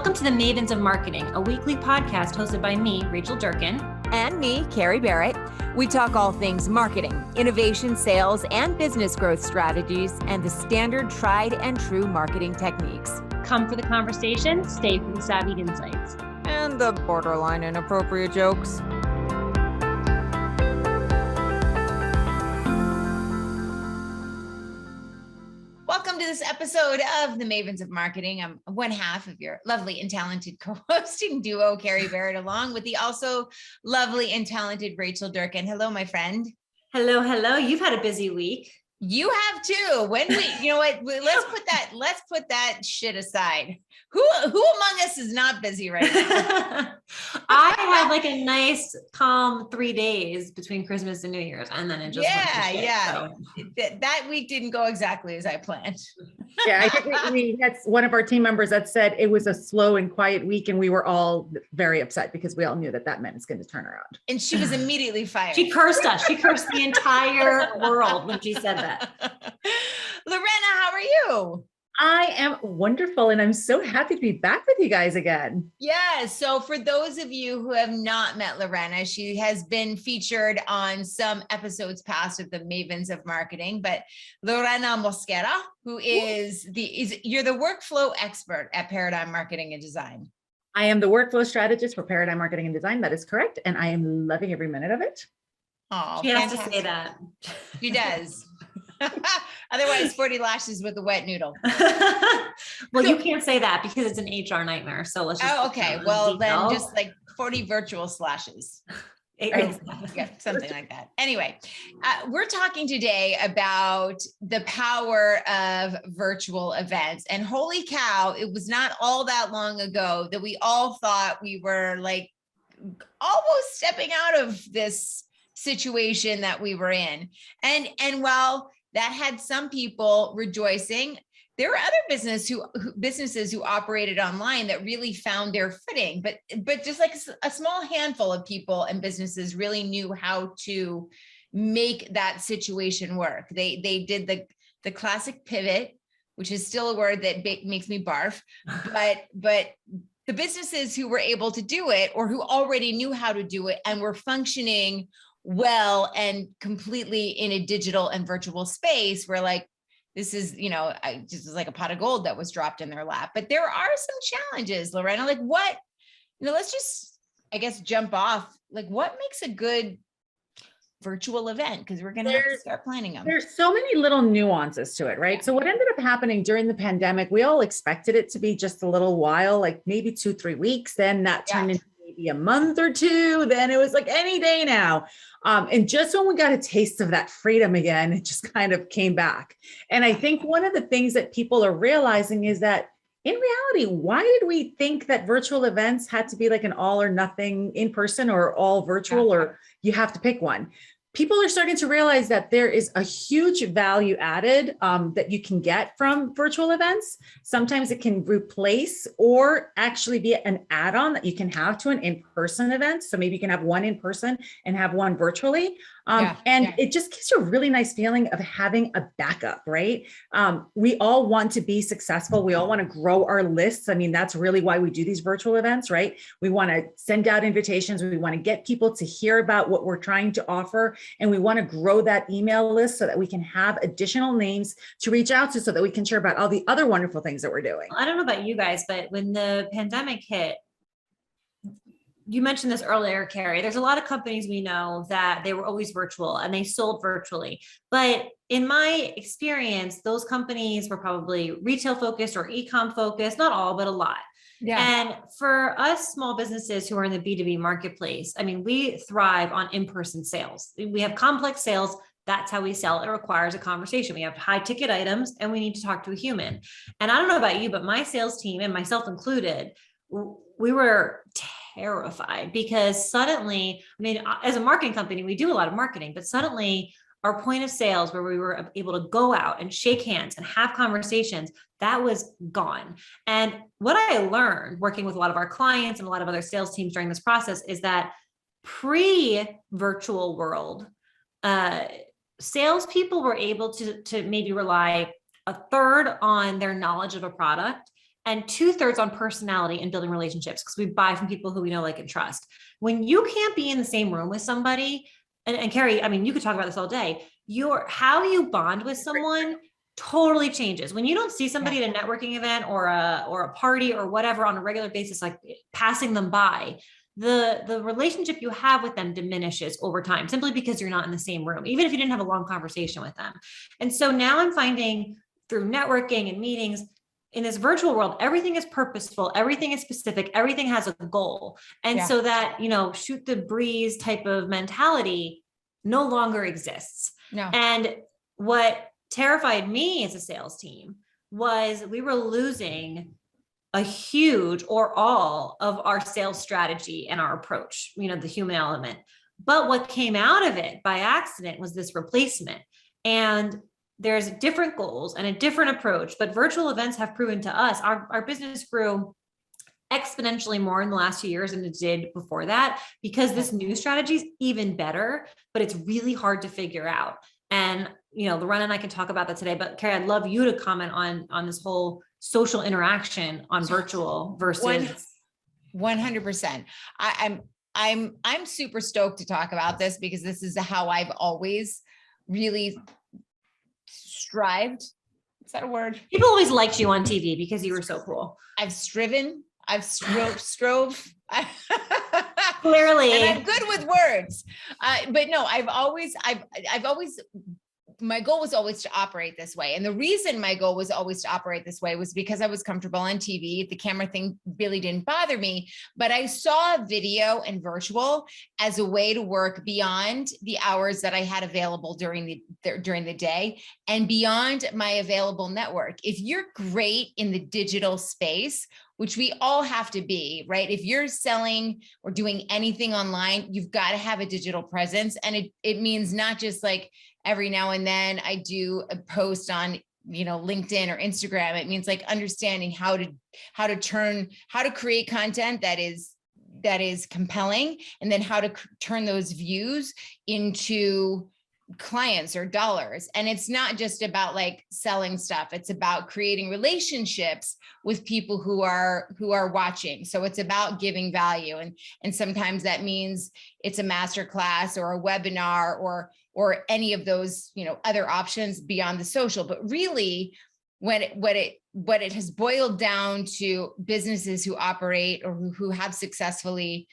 Welcome to the Mavens of Marketing, a weekly podcast hosted by me, Rachel Durkin. And me, Carrie Barrett. We talk all things marketing, innovation, sales, and business growth strategies, and the standard tried and true marketing techniques. Come for the conversation, stay for the savvy insights. And the borderline inappropriate jokes. Welcome to this episode of the Mavens of Marketing. I'm one half of your lovely and talented co-hosting duo, Carrie Barrett, along with the also lovely and talented Rachel Durkin. Hello, my friend. Hello, hello. You've had a busy week. You have too. You know what? Let's put that shit aside. Who among us is not busy right now? I had like a nice calm 3 days between Christmas and New Year's, and then it just went to shit, so. That week didn't go exactly as I planned. Yeah, I think we had one of our team members that said it was a slow and quiet week, and we were all very upset because we all knew that meant it's going to turn around. And she was immediately fired. She cursed us. She cursed the entire world when she said that. Lorena, how are you? I am wonderful, and I'm so happy to be back with you guys again. Yeah. So for those of you who have not met Lorena, she has been featured on some episodes past of the Mavens of Marketing, but Lorena Mosquera, who you're the workflow expert at Paradigm Marketing and Design. I am the workflow strategist for Paradigm Marketing and Design. That is correct. And I am loving every minute of it. Oh, she has to say that. She does. Otherwise, 40 lashes with a wet noodle. Well, you can't say that because it's an HR nightmare. So let's just. Okay. Well, then just like 40 virtual slashes. Yeah, something like that. Anyway, we're talking today about the power of virtual events. And holy cow, it was not all that long ago that we all thought we were like almost stepping out of this situation that we were in. And while that had some people rejoicing, there were other businesses who operated online that really found their footing, but just like a small handful of people and businesses really knew how to make that situation work. They did the classic pivot, which is still a word that makes me barf, but the businesses who were able to do it or who already knew how to do it and were functioning well and completely in a digital and virtual space where like, this is, just like a pot of gold that was dropped in their lap. But there are some challenges, Lorena, like what, let's just, I guess, jump off. Like what makes a good virtual event? Because we're going to have to start planning them. There's so many little nuances to it, right? Yeah. So what ended up happening during the pandemic, we all expected it to be just a little while, like maybe 2-3 weeks. Then that turned into maybe a month or two. Then it was like any day now. And just when we got a taste of that freedom again, it just kind of came back. And I think one of the things that people are realizing is that in reality, why did we think that virtual events had to be like an all or nothing in person or all virtual, or you have to pick one? People are starting to realize that there is a huge value added that you can get from virtual events. Sometimes it can replace or actually be an add-on that you can have to an in-person event. So maybe you can have one in person and have one virtually. It just gives you a really nice feeling of having a backup, right? We all want to be successful. We all want to grow our lists. I mean, that's really why we do these virtual events, right? We want to send out invitations. We want to get people to hear about what we're trying to offer. And we want to grow that email list so that we can have additional names to reach out to so that we can share about all the other wonderful things that we're doing. I don't know about you guys, but when the pandemic hit, you mentioned this earlier, Carrie, there's a lot of companies we know that they were always virtual and they sold virtually. But in my experience, those companies were probably retail focused or e-com focused, not all, but a lot. Yeah. And for us small businesses who are in the B2B marketplace, I mean, we thrive on in-person sales. We have complex sales. That's how we sell. It requires a conversation. We have high ticket items and we need to talk to a human. And I don't know about you, but my sales team and myself included, we were terrified because suddenly, I mean, as a marketing company, we do a lot of marketing, but suddenly our point of sales where we were able to go out and shake hands and have conversations, that was gone. And what I learned working with a lot of our clients and a lot of other sales teams during this process is that pre-virtual world, salespeople were able to maybe rely a third on their knowledge of a product and 2/3 on personality and building relationships, because we buy from people who we know, like, and trust. When you can't be in the same room with somebody, and Carrie, I mean, you could talk about this all day, how you bond with someone totally changes. When you don't see somebody at a networking event or a party or whatever on a regular basis, like passing them by, the relationship you have with them diminishes over time, simply because you're not in the same room, even if you didn't have a long conversation with them. And so now I'm finding through networking and meetings in this virtual world, everything is purposeful, everything is specific, everything has a goal. And so that, shoot the breeze type of mentality no longer exists. No. And what terrified me as a sales team was we were losing a huge or all of our sales strategy and our approach, the human element. But what came out of it by accident was this replacement. And there's different goals and a different approach, but virtual events have proven to us, our business grew exponentially more in the last few years than it did before that, because this new strategy is even better, but it's really hard to figure out. And, Lorena and I can talk about that today, but Carrie, I'd love you to comment on this whole social interaction on virtual versus 100%. I'm super stoked to talk about this, because this is how I've always really strived. Is that a word? People always liked you on TV because you were so cool. I've striven. I've strove. Clearly. And I'm good with words. But no, I've always, my goal was always to operate this way. And the reason my goal was always to operate this way was because I was comfortable on TV. The camera thing really didn't bother me, but I saw video and virtual as a way to work beyond the hours that I had available during the day and beyond my available network. If you're great in the digital space, which we all have to be, right? If you're selling or doing anything online, you've got to have a digital presence. And it means not just like every now and then I do a post on, LinkedIn or Instagram. It means like understanding how to create content that is compelling, and then how to turn those views into clients or dollars. And it's not just about like selling stuff. It's about creating relationships with people who are watching. So it's about giving value. And sometimes that means it's a masterclass or a webinar or any of those, other options beyond the social. But really, what it has boiled down to businesses who operate or who have successfully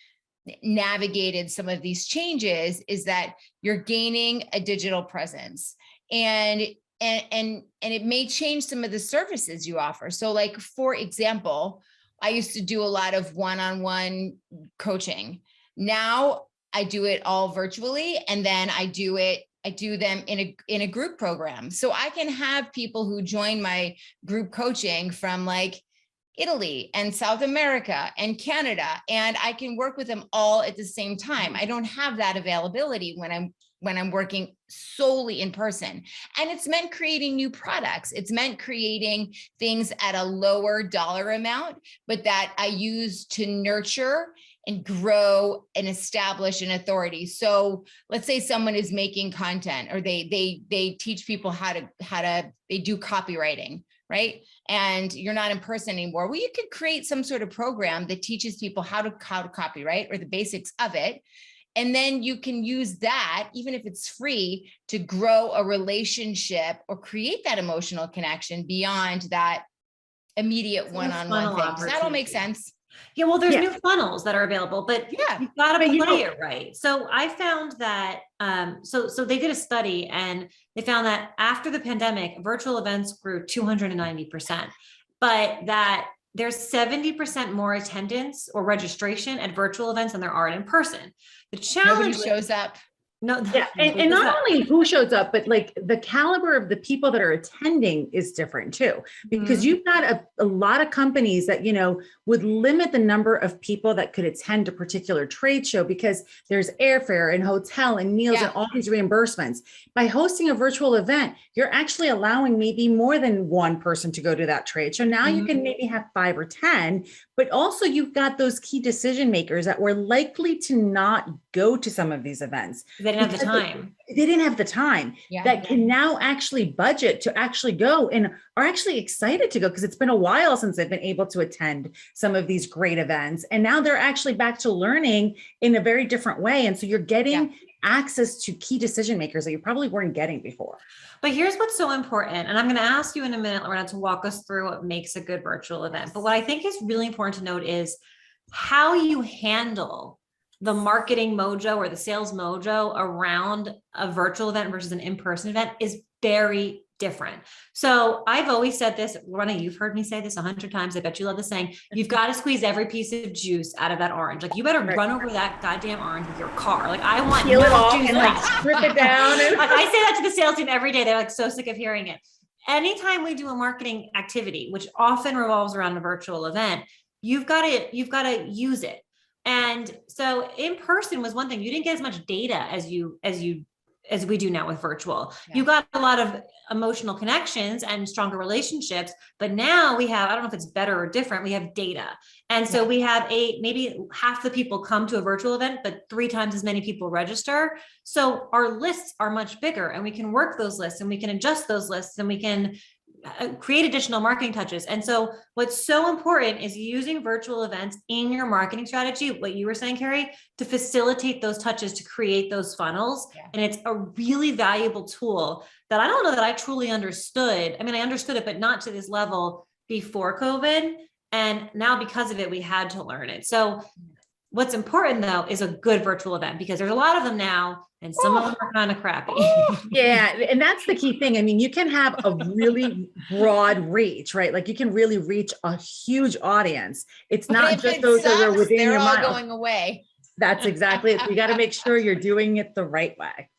navigated some of these changes is that you're gaining a digital presence, and it may change some of the services you offer. So like, for example, I used to do a lot of one-on-one coaching. Now I do it all virtually, and then I do them in a group program. So I can have people who join my group coaching from like Italy and South America and Canada, and I can work with them all at the same time. I don't have that availability when I'm working solely in person. And it's meant creating new products. It's meant creating things at a lower dollar amount, but that I use to nurture and grow and establish an authority. So let's say someone is making content, or they teach people how to they do copywriting, right? And you're not in person anymore. Well, you could create some sort of program that teaches people how to copyright, or the basics of it. And then you can use that, even if it's free, to grow a relationship or create that emotional connection beyond that immediate one-on-one thing. Does that all make sense? Yeah, well, there's new funnels that are available, but you've got to play it right. So I found that, so they did a study, and they found that after the pandemic, virtual events grew 290%, but that there's 70% more attendance or registration at virtual events than there are in person. The challenge shows up. No, yeah, and not only who shows up, but like the caliber of the people that are attending is different too, because you've got a lot of companies that, would limit the number of people that could attend a particular trade show because there's airfare and hotel and meals and all these reimbursements. By hosting a virtual event, you're actually allowing maybe more than one person to go to that trade show. Now you can maybe have 5 or 10, but also you've got those key decision makers that were likely to not go to some of these events. That didn't have the time. They didn't have the time that can now actually budget to actually go and are actually excited to go, because it's been a while since they've been able to attend some of these great events. And now they're actually back to learning in a very different way. And so you're getting access to key decision makers that you probably weren't getting before. But here's what's so important. And I'm going to ask you in a minute, Lorena, to walk us through what makes a good virtual event. But what I think is really important to note is how you handle the marketing mojo or the sales mojo around a virtual event versus an in-person event is very different. So I've always said this, Lorena, you've heard me say this 100 times. I bet you love the saying, you've got to squeeze every piece of juice out of that orange. Like you better run over that goddamn orange with your car. Like I want peel it no off juice and left. like strip it down. Like I say that to the sales team every day. They're like so sick of hearing it. Anytime we do a marketing activity, which often revolves around a virtual event, you've got to use it. And so in person was one thing. You didn't get as much data as we do now with virtual. You got a lot of emotional connections and stronger relationships, but now we have, I don't know if it's better or different, we have data. And so we have maybe half the people come to a virtual event, but 3 times as many people register. So our lists are much bigger, and we can work those lists, and we can adjust those lists, and we can create additional marketing touches. And so what's so important is using virtual events in your marketing strategy, what you were saying, Carrie, to facilitate those touches, to create those funnels. And it's a really valuable tool that I don't know that I truly understood. I mean, I understood it, but not to this level before COVID. And now because of it, we had to learn it. So what's important though, is a good virtual event, because there's a lot of them now and some of them are kind of crappy. Yeah. And that's the key thing. I mean, you can have a really broad reach, right? Like you can really reach a huge audience. It's not just those that are within your all mile. going away. That's exactly it. You got to make sure you're doing it the right way.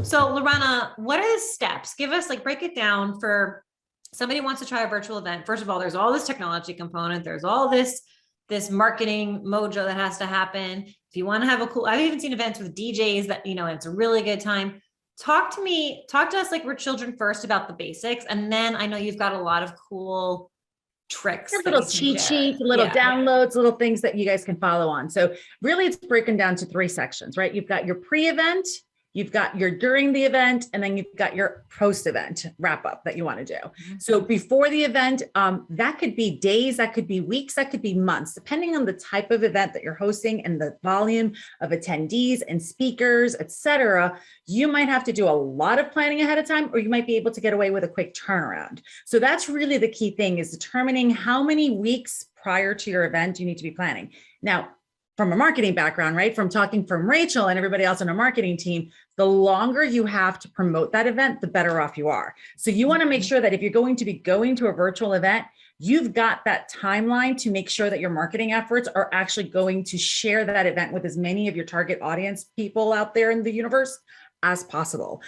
So Lorena, what are the steps? Give us break it down for somebody who wants to try a virtual event. First of all, there's all this technology component. There's all this marketing mojo that has to happen. If you want to have I've even seen events with DJs that, it's a really good time. Talk to us like we're children first about the basics. And then I know you've got a lot of cool tricks. Little cheat sheets, little downloads, little things that you guys can follow on. So really it's broken down to 3 sections, right? You've got your pre-event, you've got your during the event, and then you've got your post-event wrap up that you want to do. So before the event, that could be days, that could be weeks, that could be months, depending on the type of event that you're hosting and the volume of attendees and speakers, et cetera. You might have to do a lot of planning ahead of time, or you might be able to get away with a quick turnaround. So that's really the key thing, is determining how many weeks prior to your event you need to be planning. Now, from a marketing background, right? From talking from Rachel and everybody else on our marketing team, the longer you have to promote that event, the better off you are. So you want to make sure that if you're going to be going to a virtual event, you've got that timeline to make sure that your marketing efforts are actually going to share that event with as many of your target audience people out there in the universe as possible.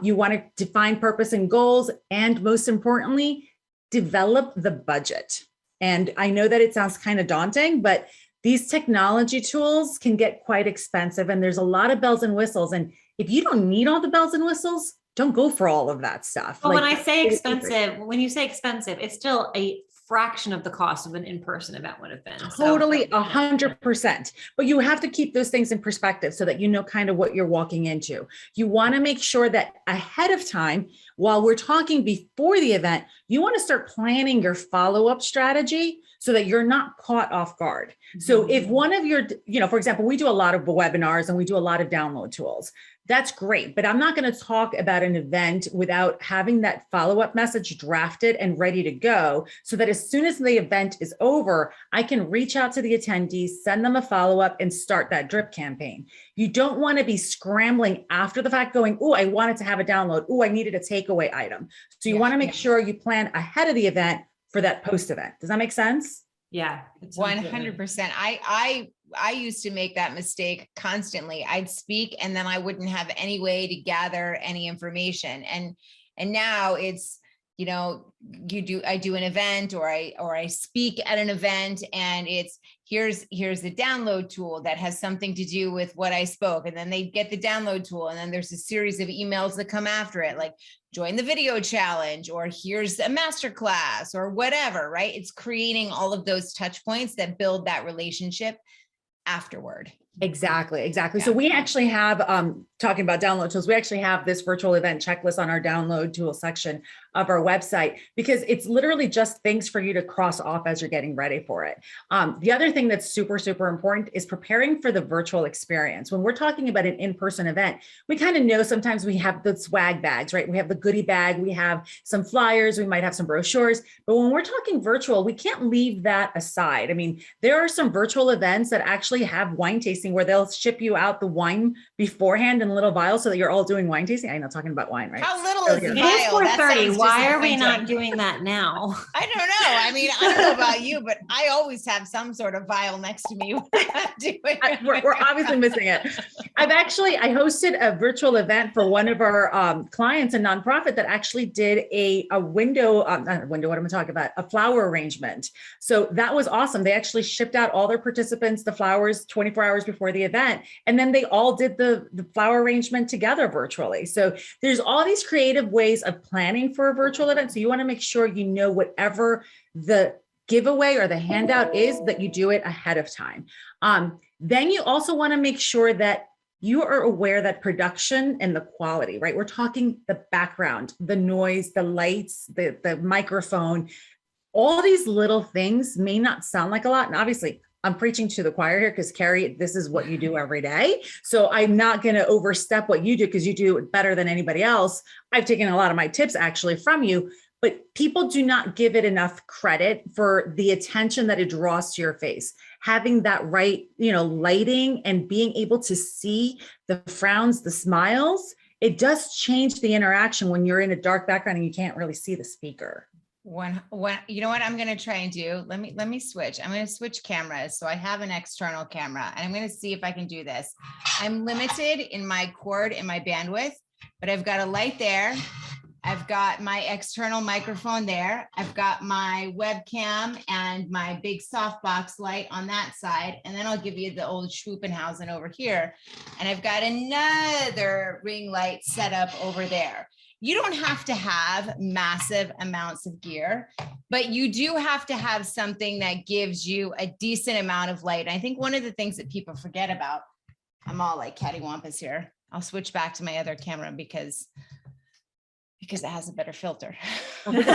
You want to define purpose and goals, and most importantly, develop the budget. And I know that it sounds kind of daunting, but these technology tools can get quite expensive, and there's a lot of bells and whistles. And if you don't need all the bells and whistles, don't go for all of that stuff. Well, when I say expensive, when you say expensive, it's still a fraction of the cost of an in-person event would have been. Totally, 100%. But you have to keep those things in perspective so that you know kind of what you're walking into. You want to make sure that ahead of time, while we're talking before the event, you want to start planning your follow-up strategy so that you're not caught off guard. So if one of your, for example, we do a lot of webinars and we do a lot of download tools. That's great, but I'm not going to talk about an event without having that follow-up message drafted and ready to go, so that as soon as the event is over, I can reach out to the attendees, send them a follow-up, and start that drip campaign. You don't want to be scrambling after the fact going, oh, I wanted to have a download. Oh, I needed a takeaway item. So you want to make sure you plan ahead of the event for that post-event. Does that make sense? Yeah. 100%. I used to make that mistake constantly. I'd speak and then I wouldn't have any way to gather any information. And now it's, I do an event or I speak at an event, and it's here's the download tool that has something to do with what I spoke. And then they get the download tool. And then there's a series of emails that come after it, like join the video challenge, or here's a masterclass or whatever, right? It's creating all of those touch points that build that relationship afterward. Exactly. Yeah. So we actually have, talking about download tools, we actually have this virtual event checklist on our download tool section of our website, because it's literally just things for you to cross off as you're getting ready for it. The other thing that's super, super important is preparing for the virtual experience. When we're talking about an in-person event, we kind of know sometimes we have the swag bags, right? We have the goodie bag, we have some flyers, we might have some brochures, but when we're talking virtual, we can't leave that aside. I mean, there are some virtual events that actually have wine tasting where they'll ship you out the wine beforehand in little vials so that you're all doing wine tasting. I'm not talking about wine, right? How little So is the It vial? is That 4:30. sounds Why are we disappointing. not doing that now? I don't know. I mean, I don't know about you, but I always have some sort of vial next to me when I'm doing We're obviously missing it. I hosted a virtual event for one of our clients, a nonprofit that actually did a window, not a window, what am I talking about? A flower arrangement. So that was awesome. They actually shipped out all their participants the flowers 24 hours before the event. And then they all did the flower arrangement together virtually. So there's all these creative ways of planning for a virtual event. So you want to make sure you know whatever the giveaway or the handout is, that you do it ahead of time. Then you also want to make sure that you are aware that production and the quality, right? We're talking the background, the noise, the lights, the microphone, all these little things may not sound like a lot. And obviously I'm preaching to the choir here because Carrie, this is what you do every day. So I'm not going to overstep what you do because you do it better than anybody else. I've taken a lot of my tips actually from you, but people do not give it enough credit for the attention that it draws to your face. Having that right, lighting and being able to see the frowns, the smiles, it does change the interaction when you're in a dark background and you can't really see the speaker. When you know what I'm going to try and do, let me switch. I'm going to switch cameras. So I have an external camera and I'm going to see if I can do this. I'm limited in my cord and my bandwidth, but I've got a light there. I've got my external microphone there. I've got my webcam and my big softbox light on that side. And then I'll give you the old Schwuppenhausen over here. And I've got another ring light set up over there. You don't have to have massive amounts of gear, but you do have to have something that gives you a decent amount of light. And I think one of the things that people forget about, I'm all like cattywampus here. I'll switch back to my other camera because it has a better filter. Priorities.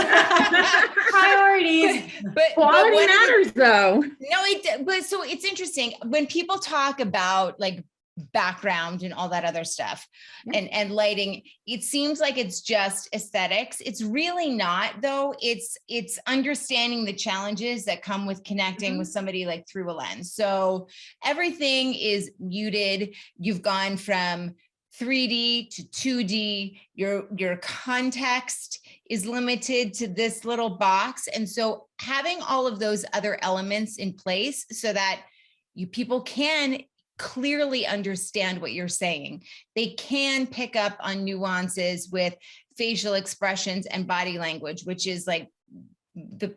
But quality matters though. No, but so it's interesting when people talk about like background and all that other stuff and lighting, it seems like it's just aesthetics. It's really not though. It's understanding the challenges that come with connecting with somebody like through a lens. So everything is muted. You've gone from 3D to 2D, your context is limited to this little box. And so having all of those other elements in place so that people can clearly understand what you're saying. They can pick up on nuances with facial expressions and body language, which is like the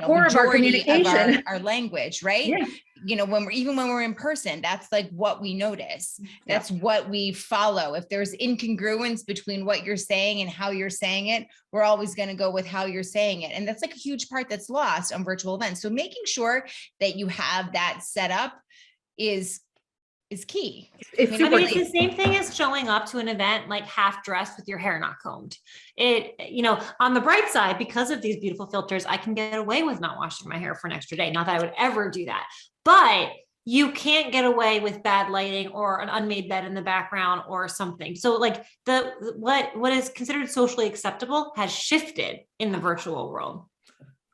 core of our communication, of our language, right? Yeah. When we're in person, that's like what we notice. That's what we follow. If there's incongruence between what you're saying and how you're saying it, we're always going to go with how you're saying it. And that's like a huge part that's lost on virtual events. So making sure that you have that set up is key. It's the same thing as showing up to an event like half dressed with your hair not combed. On the bright side, because of these beautiful filters, I can get away with not washing my hair for an extra day. Not that I would ever do that, but you can't get away with bad lighting or an unmade bed in the background or something. So like what is considered socially acceptable has shifted in the virtual world.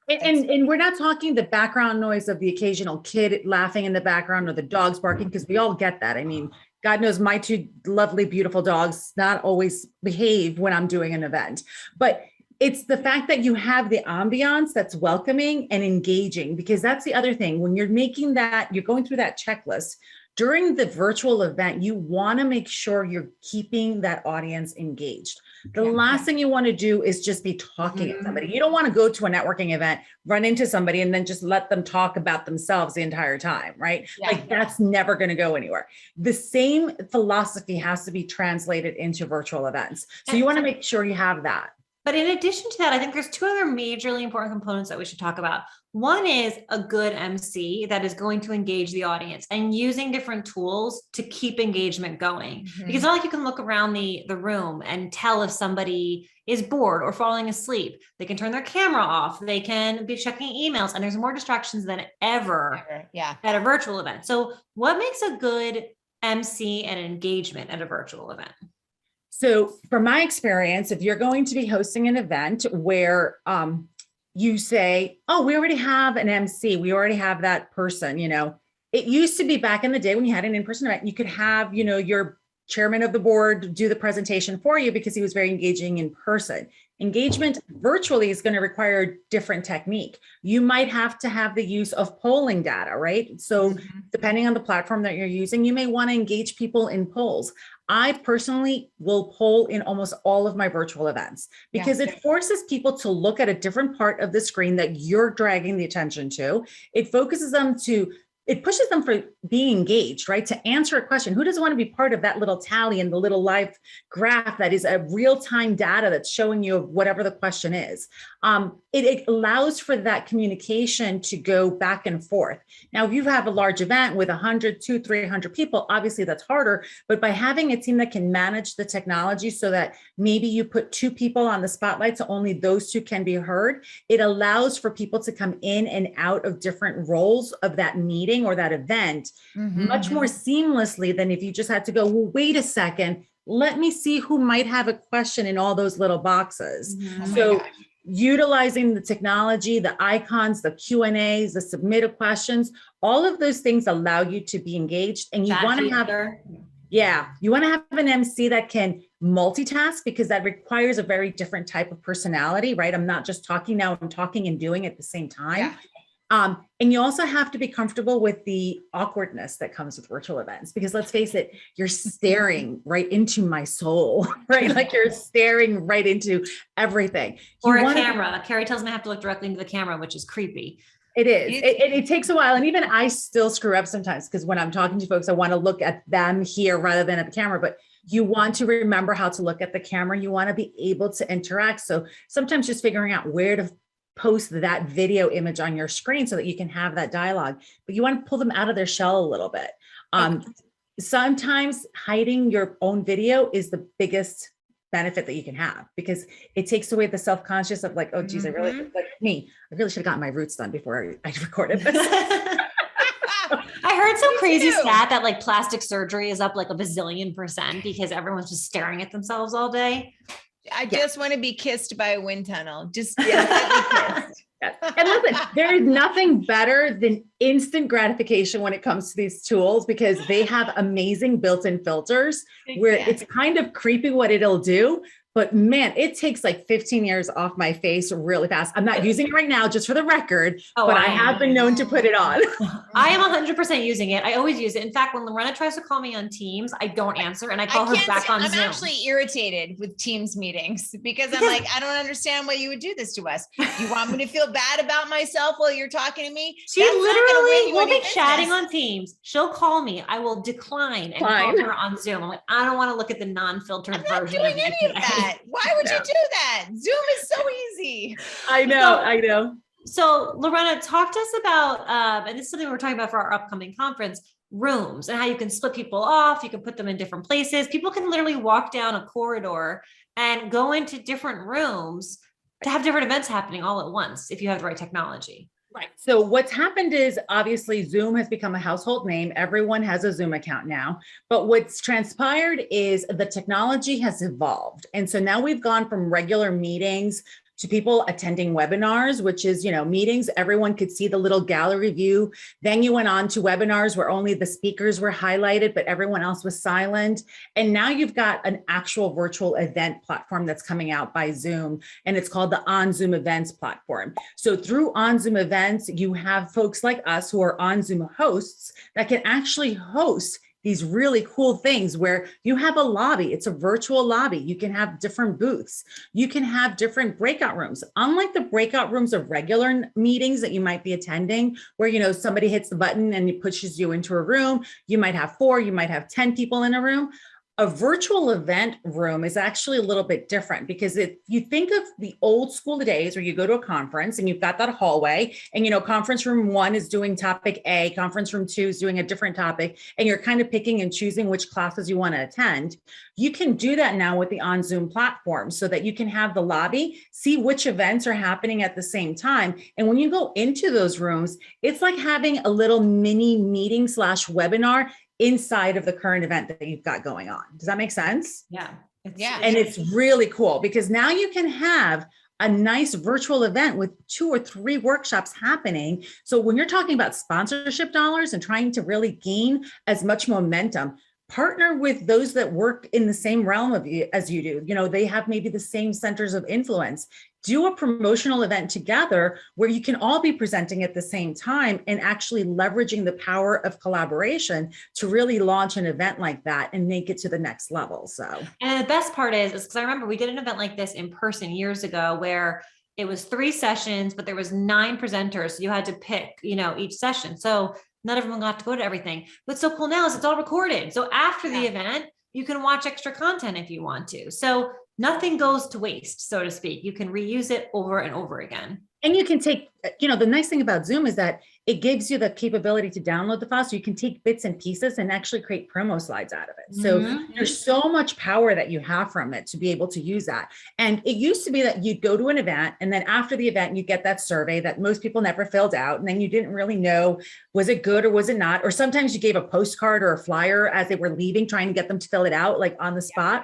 And we're not talking the background noise of the occasional kid laughing in the background or the dogs barking, because we all get that. I mean, God knows my two lovely, beautiful dogs not always behave when I'm doing an event, but it's the fact that you have the ambiance that's welcoming and engaging, because that's the other thing. When you're making that, you're going through that checklist during the virtual event, you want to make sure you're keeping that audience engaged. The last thing you want to do is just be talking at somebody. You don't want to go to a networking event, run into somebody, and then just let them talk about themselves the entire time, right? That's never going to go anywhere. The same philosophy has to be translated into virtual events. So you want to make sure you have that. But in addition to that, I think there's two other majorly important components that we should talk about. One is a good MC that is going to engage the audience and using different tools to keep engagement going. Because it's not like you can look around the room and tell if somebody is bored or falling asleep. They can turn their camera off. They can be checking emails, and there's more distractions than ever at a virtual event. So what makes a good MC and engagement at a virtual event? So from my experience, if you're going to be hosting an event where you say, oh, we already have an MC, we already have that person, it used to be back in the day when you had an in-person event, you could have, your chairman of the board do the presentation for you because he was very engaging in person. Engagement virtually is going to require a different technique. You might have to have the use of polling data, right? So depending on the platform that you're using, you may want to engage people in polls. I personally will poll in almost all of my virtual events because it forces people to look at a different part of the screen that you're dragging the attention to. It focuses them it pushes them for being engaged, right? To answer a question. Who doesn't want to be part of that little tally and the little live graph that is a real-time data that's showing you whatever the question is? It allows for that communication to go back and forth. Now, if you have a large event with 100, 200, 300 people, obviously that's harder, but by having a team that can manage the technology so that maybe you put 2 people on the spotlight, so only those 2 can be heard, it allows for people to come in and out of different roles of that meeting or that event much more seamlessly than if you just had to go, well, wait a second, let me see who might have a question in all those little boxes. So utilizing the technology, the icons, the Q&As, the submitted questions, all of those things allow you to be engaged. And you want to have, you want to have an MC that can multitask because that requires a very different type of personality, right? I'm not just talking now, I'm talking and doing at the same time. And you also have to be comfortable with the awkwardness that comes with virtual events, because let's face it, you're staring right into my soul, right? Like you're staring right into everything. Or a camera. Carrie tells me I have to look directly into the camera, which is creepy. It is. It takes a while. And even I still screw up sometimes because when I'm talking to folks, I want to look at them here rather than at the camera. But you want to remember how to look at the camera. You want to be able to interact. So sometimes just figuring out where to post that video image on your screen so that you can have that dialogue, but you want to pull them out of their shell a little bit. Sometimes hiding your own video is the biggest benefit that you can have because it takes away the self-conscious of like, oh geez, I really should have gotten my roots done before I recorded this. I heard some crazy stat that like plastic surgery is up like a bazillion% because everyone's just staring at themselves all day. I just want to be kissed by a wind tunnel. Just kissed. And listen, there is nothing better than instant gratification when it comes to these tools because they have amazing built-in filters where it's kind of creepy what it'll do. But man, it takes like 15 years off my face really fast. I'm not using it right now, just for the record, but I have been known to put it on. I am 100% using it. I always use it. In fact, when Lorena tries to call me on Teams, I don't answer and I call her back on Zoom. I'm actually irritated with Teams meetings because I'm like, I don't understand why you would do this to us. You want me to feel bad about myself while you're talking to me? She literally will be chatting on Teams. She'll call me. I will decline and call her on Zoom. I'm like, I don't want to look at the non-filtered version of any of that. Why would you do that? Zoom is so easy. I know. So Lorena, talk to us about, and this is something we're talking about for our upcoming conference, rooms and how you can split people off. You can put them in different places. People can literally walk down a corridor and go into different rooms to have different events happening all at once if you have the right technology. Right. So what's happened is obviously Zoom has become a household name. Everyone has a Zoom account now, but what's transpired is the technology has evolved. And so now we've gone from regular meetings to people attending webinars, which is, meetings, everyone could see the little gallery view. Then you went on to webinars where only the speakers were highlighted, but everyone else was silent. And now you've got an actual virtual event platform that's coming out by Zoom, and it's called the OnZoom Events platform. So through OnZoom Events, you have folks like us who are OnZoom hosts that can actually host these really cool things where you have a lobby. It's a virtual lobby. You can have different booths. You can have different breakout rooms. Unlike the breakout rooms of regular meetings that you might be attending, where, somebody hits the button and it pushes you into a room. You might have 4, you might have 10 people in a room. A virtual event room is actually a little bit different because if you think of the old school days where you go to a conference and you've got that hallway and, conference room 1 is doing topic A, conference room 2 is doing a different topic, and you're kind of picking and choosing which classes you want to attend. You can do that now with the OnZoom platform so that you can have the lobby, see which events are happening at the same time. And when you go into those rooms, it's like having a little mini meeting / webinar inside of the current event that you've got going on. Does that make sense? Yeah. And it's really cool because now you can have a nice virtual event with 2 or 3 workshops happening. So when you're talking about sponsorship dollars and trying to really gain as much momentum, partner with those that work in the same realm of you as you do. They have maybe the same centers of influence. Do a promotional event together where you can all be presenting at the same time and actually leveraging the power of collaboration to really launch an event like that and make it to the next level. So, and the best part is because I remember we did an event like this in person years ago where it was 3 sessions, but there was 9 presenters. So you had to pick, each session. So not everyone got to go to everything. What's so cool now is it's all recorded. So after the event, you can watch extra content if you want to. So nothing goes to waste, so to speak. You can reuse it over and over again. And you can take, the nice thing about Zoom is that it gives you the capability to download the file. So you can take bits and pieces and actually create promo slides out of it. So there's so much power that you have from it to be able to use that. And it used to be that you'd go to an event and then after the event, you get that survey that most people never filled out. And then you didn't really know, was it good or was it not? Or sometimes you gave a postcard or a flyer as they were leaving, trying to get them to fill it out like on the spot.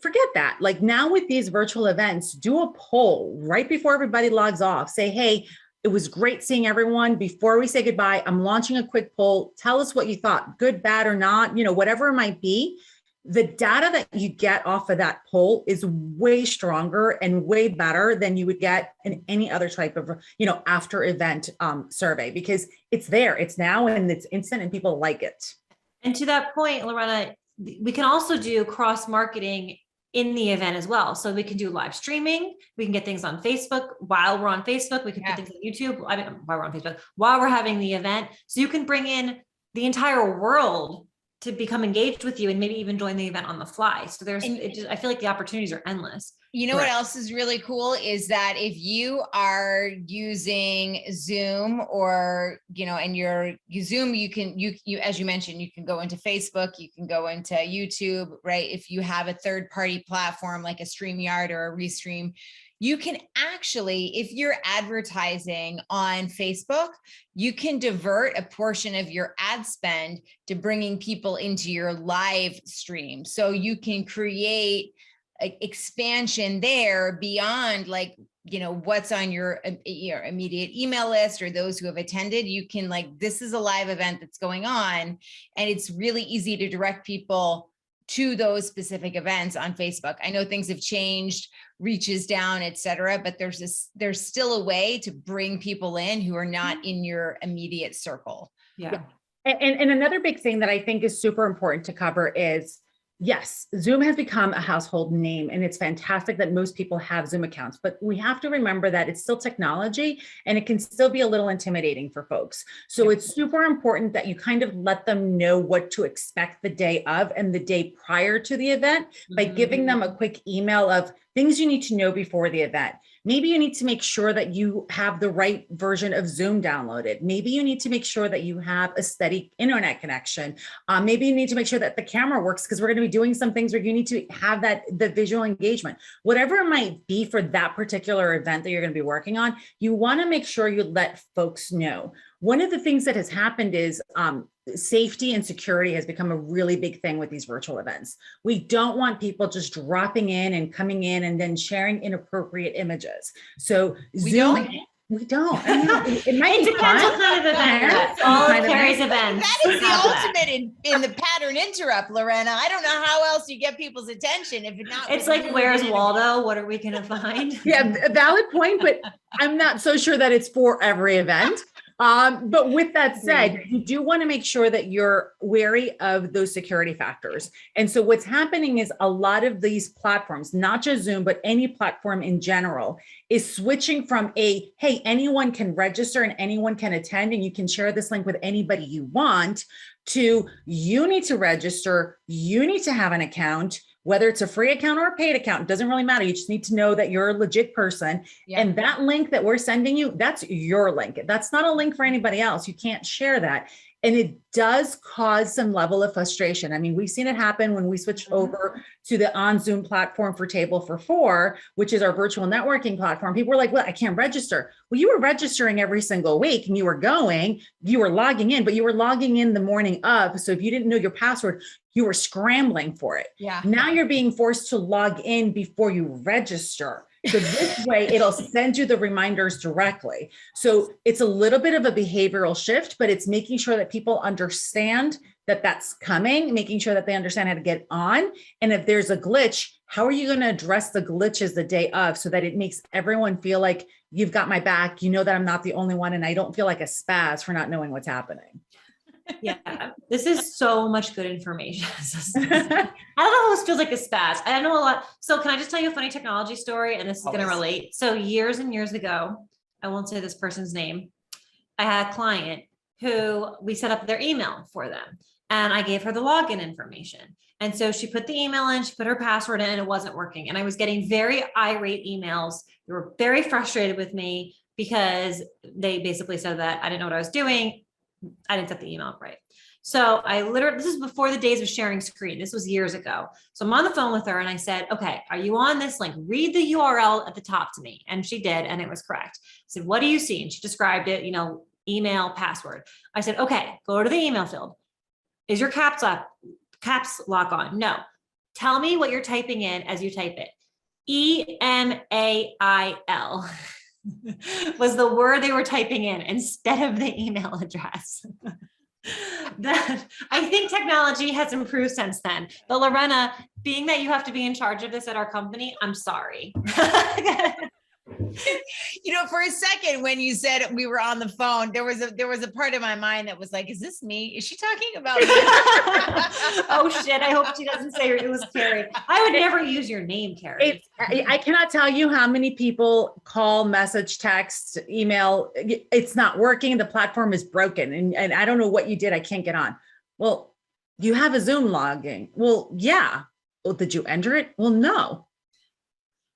Forget that. Like now with these virtual events, do a poll right before everybody logs off. Say, hey, it was great seeing everyone. Before we say goodbye, I'm launching a quick poll. Tell us what you thought, good, bad, or not, whatever it might be. The data that you get off of that poll is way stronger and way better than you would get in any other type of, after event survey, because it's there, it's now, and it's instant and people like it. And to that point, Lorena, we can also do cross marketing in the event as well. So we can do live streaming. We can get things on Facebook while we're on Facebook. We can put things on YouTube. While we're on Facebook, while we're having the event. So you can bring in the entire world to become engaged with you and maybe even join the event on the fly. So I feel like the opportunities are endless. What else is really cool is that if you are using Zoom or, and Zoom, you, as you mentioned, you can go into Facebook, you can go into YouTube, right? If you have a third-party platform like a StreamYard or a Restream, you can actually, if you're advertising on Facebook, you can divert a portion of your ad spend to bringing people into your live stream. So you can create expansion there beyond what's on your immediate email list or those who have attended. You can this is a live event that's going on, and it's really easy to direct people to those specific events on Facebook. I know things have changed, reaches down, et cetera, but there's still a way to bring people in who are not in your immediate circle. Yeah. And another big thing that I think is super important to cover is, yes, Zoom has become a household name, and it's fantastic that most people have Zoom accounts, but we have to remember that it's still technology and it can still be a little intimidating for folks. So it's super important that you kind of let them know what to expect the day of and the day prior to the event by giving them a quick email of things you need to know before the event. Maybe you need to make sure that you have the right version of Zoom downloaded. Maybe you need to make sure that you have a steady internet connection. Maybe you need to make sure that the camera works because we're going to be doing some things where you need to have the visual engagement. Whatever it might be for that particular event that you're going to be working on, you want to make sure you let folks know. One of the things that has happened is safety and security has become a really big thing with these virtual events. We don't want people just dropping in and coming in and then sharing inappropriate images. So we don't. I mean, it might be depends fun. what kind of event. All of Carrie's events. That is the ultimate in the pattern interrupt, Lorena. I don't know how else you get people's attention if not. It's like, where's Waldo? What are we going to find? Yeah, a valid point, but I'm not so sure that it's for every event. But with that said, you do want to make sure that you're wary of those security factors. And so what's happening is a lot of these platforms, not just Zoom, but any platform in general, is switching from hey, anyone can register and anyone can attend and you can share this link with anybody you want, to you need to register, you need to have an account, whether it's a free account or a paid account, it doesn't really matter. You just need to know that you're a legit person. Yeah. And that link that we're sending you, that's your link. That's not a link for anybody else. You can't share that. And it does cause some level of frustration. I mean, we've seen it happen when we switched over to the OnZoom platform for Table for Four, which is our virtual networking platform. People were like, well, I can't register. Well, you were registering every single week and you were logging in, but you were logging in the morning of. So if you didn't know your password, you were scrambling for it. Yeah. Now you're being forced to log in before you register. So this way it'll send you the reminders directly. So it's a little bit of a behavioral shift, but it's making sure that people understand that that's coming, making sure that they understand how to get on. And if there's a glitch, how are you going to address the glitches the day of so that it makes everyone feel like you've got my back, you know that I'm not the only one, and I don't feel like a spaz for not knowing what's happening. Yeah, this is so much good information. I don't know how this feels like a spaz. I don't know a lot. So can I just tell you a funny technology story? And this is going to relate. So years and years ago, I won't say this person's name. I had a client who we set up their email for them. And I gave her the login information. And so she put the email in, she put her password in, and it wasn't working. And I was getting very irate emails. They were very frustrated with me because they basically said that I didn't know what I was doing. I didn't set the email up right. So this is before the days of sharing screen. This was years ago. So I'm on the phone with her and I said, okay, are you on this link? Read the URL at the top to me. And she did, and it was correct. I said, what do you see? And she described it, email, password. I said, okay, go to the email field. Is your caps lock on? No. Tell me what you're typing in as you type it. EMAIL. was the word they were typing in instead of the email address. I think technology has improved since then. But Lorena, being that you have to be in charge of this at our company, I'm sorry. For a second, when you said we were on the phone, there was a part of my mind that was like, is this me? Is she talking about me? Oh shit. I hope she doesn't say it was Carrie. I would never use your name, Carrie. I cannot tell you how many people call, message, text, email. It's not working. The platform is broken. And I don't know what you did. I can't get on. Well, you have a Zoom login. Well, yeah. Well, did you enter it? Well, no.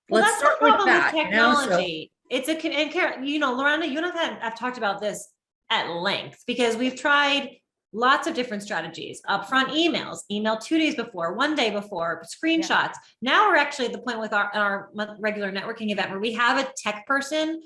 Well, that's the problem with technology. It's Lorena, you and I've talked about this at length because we've tried lots of different strategies. Upfront emails, email 2 days before, 1 day before, screenshots. Yeah. Now we're actually at the point with our regular networking event where we have a tech person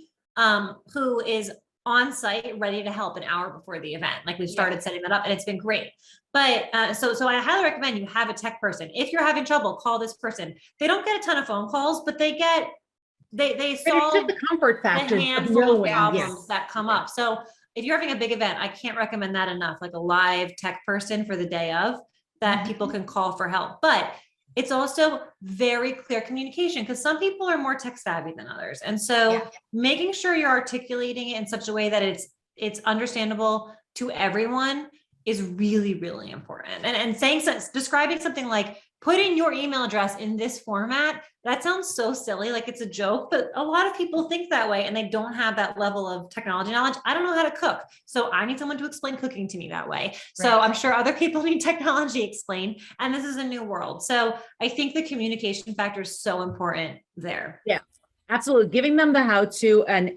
who is on site ready to help an hour before the event. Like we've started setting that up and it's been great. But so I highly recommend you have a tech person. If you're having trouble, call this person. They don't get a ton of phone calls, but they solve the comfort factor, the handful of problems that come up. So if you're having a big event, I can't recommend that enough, like a live tech person for the day of that people can call for help. But it's also very clear communication because some people are more tech savvy than others. And so making sure you're articulating it in such a way that it's understandable to everyone is really, really important. And describing something like, put in your email address in this format, that sounds so silly, like it's a joke, but a lot of people think that way and they don't have that level of technology knowledge. I don't know how to cook, so I need someone to explain cooking to me that way. Right. So I'm sure other people need technology explained, and this is a new world. So I think the communication factor is so important there. Yeah, absolutely. Giving them the how-to and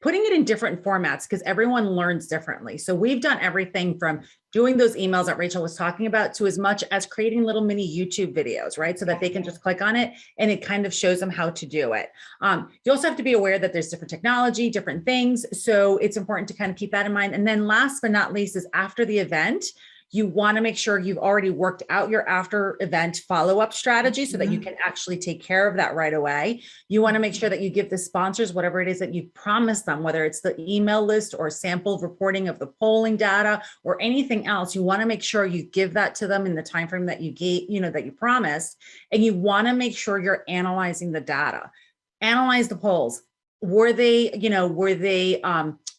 putting it in different formats because everyone learns differently. So we've done everything from doing those emails that Rachel was talking about to as much as creating little mini YouTube videos, right? So that they can just click on it and it kind of shows them how to do it. You also have to be aware that there's different technology, different things. So it's important to kind of keep that in mind. And then last but not least is after the event, you want to make sure you've already worked out your after event follow-up strategy so that you can actually take care of that right away. You want to make sure that you give the sponsors whatever it is that you promised them, whether it's the email list or sample reporting of the polling data or anything else. You want to make sure you give that to them in the time frame that you gave, that you promised. And you want to make sure you're analyzing the data. Analyze the polls. Were they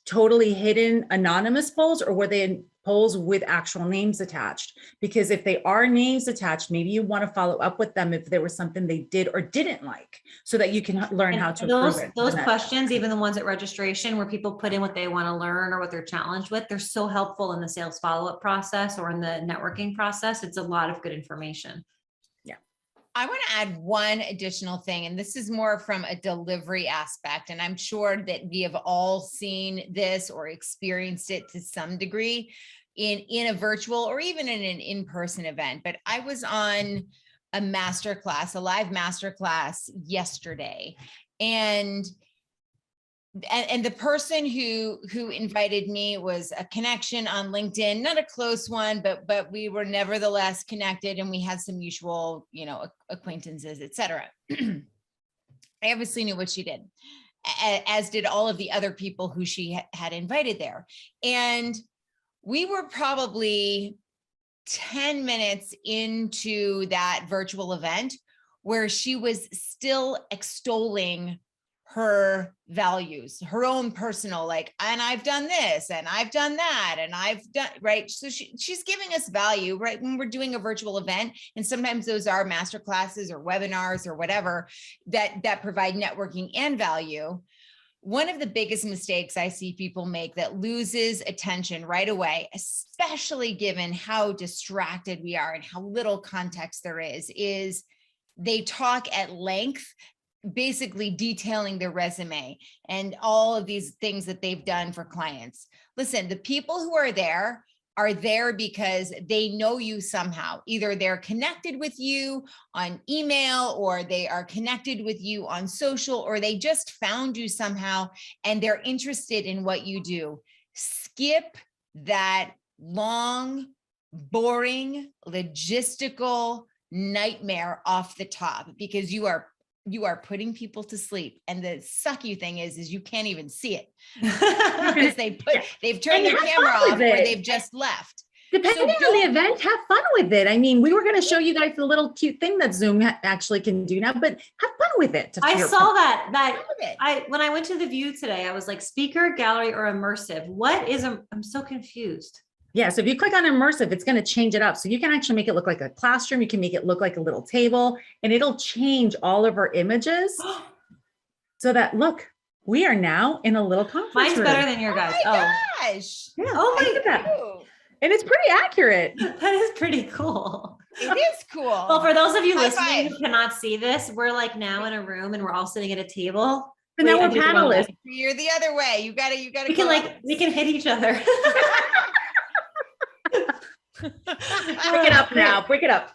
totally hidden anonymous polls, or were they polls with actual names attached? Because if they are names attached, maybe you want to follow up with them if there was something they did or didn't like, so that you can learn how to improve it. Those questions, even the ones at registration where people put in what they want to learn or what they're challenged with, they're so helpful in the sales follow-up process or in the networking process. It's a lot of good information. I want to add one additional thing, and this is more from a delivery aspect. And I'm sure that we have all seen this or experienced it to some degree in a virtual or even in an in-person event. But I was on a masterclass, a live masterclass yesterday. And the person who invited me was a connection on LinkedIn, not a close one, but we were nevertheless connected, and we had some mutual, acquaintances, et cetera. I obviously knew what she did, as did all of the other people who she had invited there. And we were probably 10 minutes into that virtual event where she was still extolling her values, her own personal, and I've done this and I've done that and I've done, right? So she's giving us value, right? When we're doing a virtual event, and sometimes those are master classes or webinars or whatever that provide networking and value. One of the biggest mistakes I see people make that loses attention right away, especially given how distracted we are and how little context there is they talk at length, basically detailing their resume and all of these things that they've done for clients. Listen, the people who are there because they know you somehow. Either they're connected with you on email, or they are connected with you on social, or they just found you somehow and they're interested in what you do. Skip that long, boring, logistical nightmare off the top, because you are putting people to sleep. And the sucky thing is you can't even see it because they've turned their camera off or they've just left. Depending on the event, have fun with it. I mean, we were going to show you guys the little cute thing that Zoom actually can do now, but have fun with it. I saw that when I went to the view today, I was like, speaker, gallery, or immersive. What is, I'm so confused. Yeah, so if you click on immersive, it's going to change it up. So you can actually make it look like a classroom. You can make it look like a little table, and it'll change all of our images so that, look, we are now in a little conference Mine's room. better than your guys. Oh my gosh. Yeah. Oh my God. And it's pretty accurate. That is pretty cool. It is cool. Well, for those of you High listening five. who cannot see this, we're like now in a room and we're all sitting at a table. And now we're panelists. You're the other way. You gotta. We can hit each other. Pick it up now. Pick it up.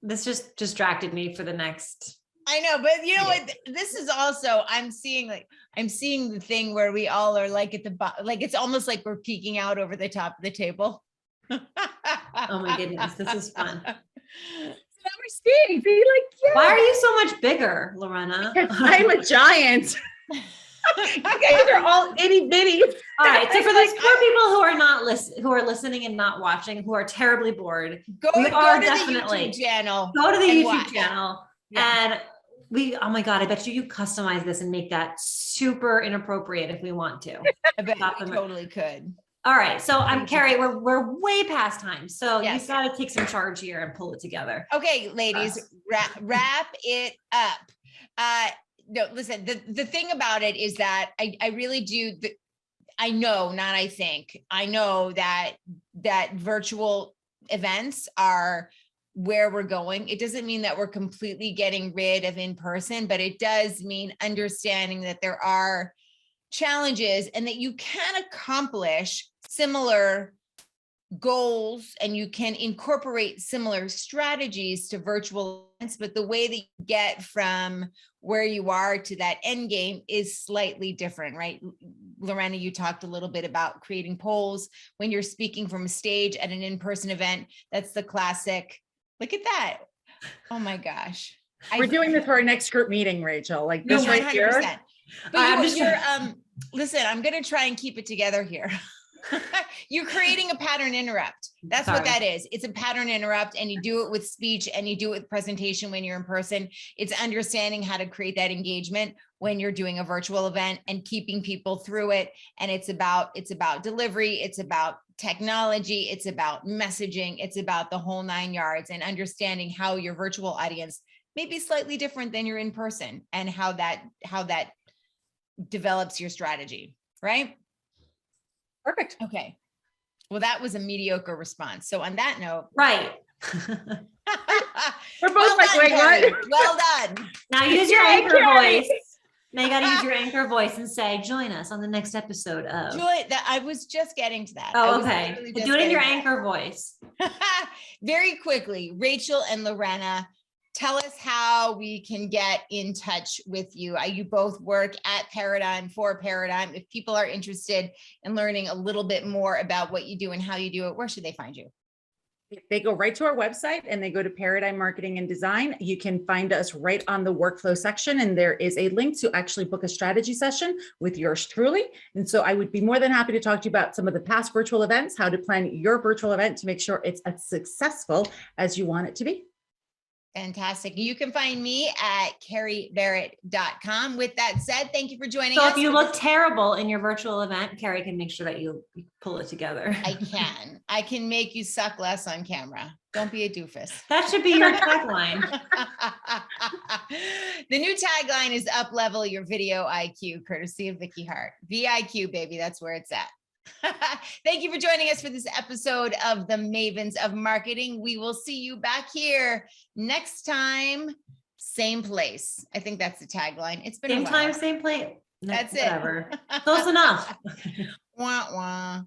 This just distracted me for the next. I know, but you know what? This is also, I'm seeing the thing where we all are like at the bottom, like it's almost like we're peeking out over the top of the table. Oh my goodness, this is fun. So now we're seeing, yeah. Why are you so much bigger, Lorena? I'm a giant. You guys are all itty bitty. All right. So for those poor people who are listening and not watching, who are terribly bored, go to the YouTube channel. Go to the YouTube channel. Yeah. And oh my God, I bet you customize this and make that super inappropriate if we want to. I bet we totally could. All right. So Carrie, we're way past time. So Yes. you've got to take some charge here and pull it together. Okay, ladies, wrap it up. No, listen, the thing about it is that I really do. I know that virtual events are where we're going. It doesn't mean that we're completely getting rid of in-person, but it does mean understanding that there are challenges and that you can accomplish similar goals and you can incorporate similar strategies to virtual events, but the way that you get from where you are to that end game is slightly different, right? Lorena, you talked a little bit about creating polls when you're speaking from a stage at an in-person event. That's the classic. Look at that. Oh my gosh. We're doing this for our next group meeting, Rachel, like this right here. But listen, I'm going to try and keep it together here. You're creating a pattern interrupt. That's what that is. It's a pattern interrupt, and you do it with speech and you do it with presentation when you're in person. It's understanding how to create that engagement when you're doing a virtual event and keeping people through it. And it's about delivery. It's about technology. It's about messaging. It's about the whole 9 yards, and understanding how your virtual audience may be slightly different than your in person, and how that develops your strategy, right? Perfect. Okay. Well, that was a mediocre response. So on that note, Right. We're both like, wait, Carrie. what? Well done. Now use your Yay, anchor Carrie. voice. Now you got to use your anchor voice and say, join us on the next episode of. I was just getting to that. Oh, okay. Do it in your anchor voice. Very quickly, Rachel and Lorena, tell us how we can get in touch with you. You both work at Paradigm for Paradigm. If people are interested in learning a little bit more about what you do and how you do it, where should they find you? If they go right to our website and they go to Paradigm Marketing and Design, you can find us right on the workflow section. And there is a link to actually book a strategy session with yours truly. And so I would be more than happy to talk to you about some of the past virtual events, how to plan your virtual event to make sure it's as successful as you want it to be. Fantastic. You can find me at carriebarrett.com. With that said, thank you for joining us. So if you look terrible in your virtual event, Carrie can make sure that you pull it together. I can make you suck less on camera. Don't be a doofus. That should be your tagline. The new tagline is up level your video IQ, courtesy of Vicky Hart. VIQ, baby. That's where it's at. Thank you for joining us for this episode of the Mavens of Marketing. We will see you back here next time, same place. I think that's the tagline. It's been Same a while. time, same place. That's Whatever. Close enough. Wah, wah.